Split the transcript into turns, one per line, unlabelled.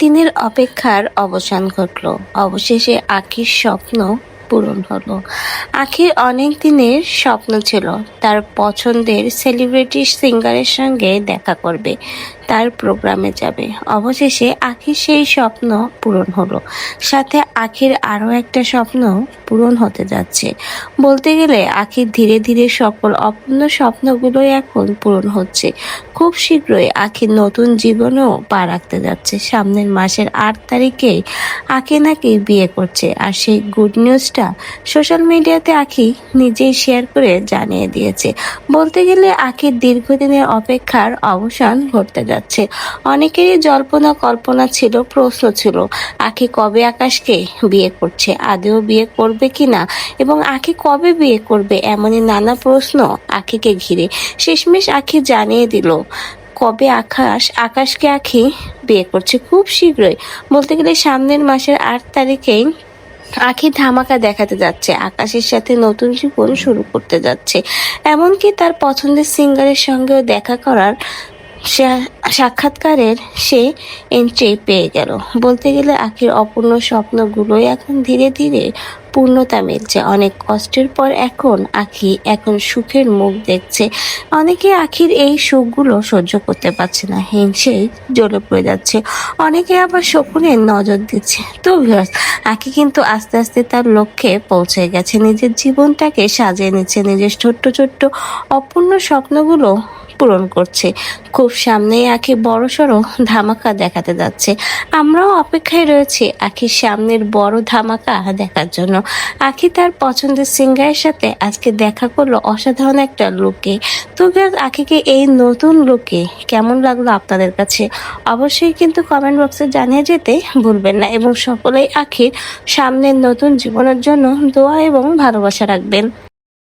দিনের অপেক্ষার অবসান ঘটলো। অবশেষে আখির স্বপ্ন পূরণ হলো। আখির অনেক দিনের স্বপ্ন ছিল তার পছন্দের সেলিব্রিটি সিঙ্গারের সঙ্গে দেখা করবে, তার প্রোগ্রামে যাবে। অবশেষে আখির সেই স্বপ্ন পূরণ হলো। সাথে আখির আরও একটা স্বপ্ন পূরণ হতে যাচ্ছে। বলতে গেলে আখির ধীরে ধীরে সকল অপূর্ণ স্বপ্নগুলোই এখন পূরণ হচ্ছে। খুব শীঘ্রই আখির নতুন জীবনেও পা রাখতে যাচ্ছে। সামনের মাসের 8 তারিখেই আখি নাকি বিয়ে করছে, আর সেই গুড নিউজটা সোশ্যাল মিডিয়াতে আখি নিজেই শেয়ার করে জানিয়ে দিয়েছে। বলতে গেলে আখির দীর্ঘদিনের অপেক্ষার অবসান ঘটতে যাচ্ছে। অনেকেরই জল্পনা কল্পনা ছিল, প্রশ্ন ছিল আখি কবে আকাশকে বিয়ে করছে, আদেও বিয়ে করবে কিনা, এবং আখি কবে বিয়ে করবে, এমনই নানা প্রশ্ন আখিকে ঘিরে। শেষমেশ আখি জানিয়ে দিল কবে আকাশকে আখি বিয়ে করছে খুব শীঘ্রই। বলতে গেলে সামনের মাসের 8 তারিখেই আখি ধামাকা দেখাতে যাচ্ছে, আকাশের সাথে নতুন জীবন শুরু করতে যাচ্ছে। এমনকি তার পছন্দের সিঙ্গারের সঙ্গেও দেখা করার সাক্ষাৎকারের সে এন্ট্রি পেয়ে গেল। বলতে গেলে আখির অপূর্ণ স্বপ্নগুলোই এখন ধীরে ধীরে পূর্ণতা মিলছে। অনেক কষ্টের পর আখি এখন সুখের মুখ দেখছে। অনেকে আখির এই সুখগুলো সহ্য করতে পারছে না, হিংসেই জ্বলে পড়ে যাচ্ছে। অনেকে আবার শকুনে নজর দিচ্ছে। তো ভিউয়ার্স, আখি কিন্তু আস্তে আস্তে তার লক্ষ্যে পৌঁছে গেছে। নিজের জীবনটাকে সাজিয়ে নিচ্ছে, নিজের ছোট্ট ছোট্ট অপূর্ণ স্বপ্নগুলো পূরণ করছে। খুব সামনেই আখি বড়সড় ধামাকা দেখাতে যাচ্ছে। আমরাও অপেক্ষায় রয়েছি আখির সামনের বড় ধামাকা দেখার জন্য। আখি তার পছন্দের সিঙ্গারের সাথে আজকে দেখা করলো অসাধারণ একটা লুকে। তো আখিকে এই নতুন লুকে কেমন লাগলো আপনাদের কাছে অবশ্যই কিন্তু কমেন্ট বক্সে জানিয়ে যেতে ভুলবেন না, এবং সকলেই আখির সামনের নতুন জীবনের জন্য দোয়া এবং ভালোবাসা রাখবেন।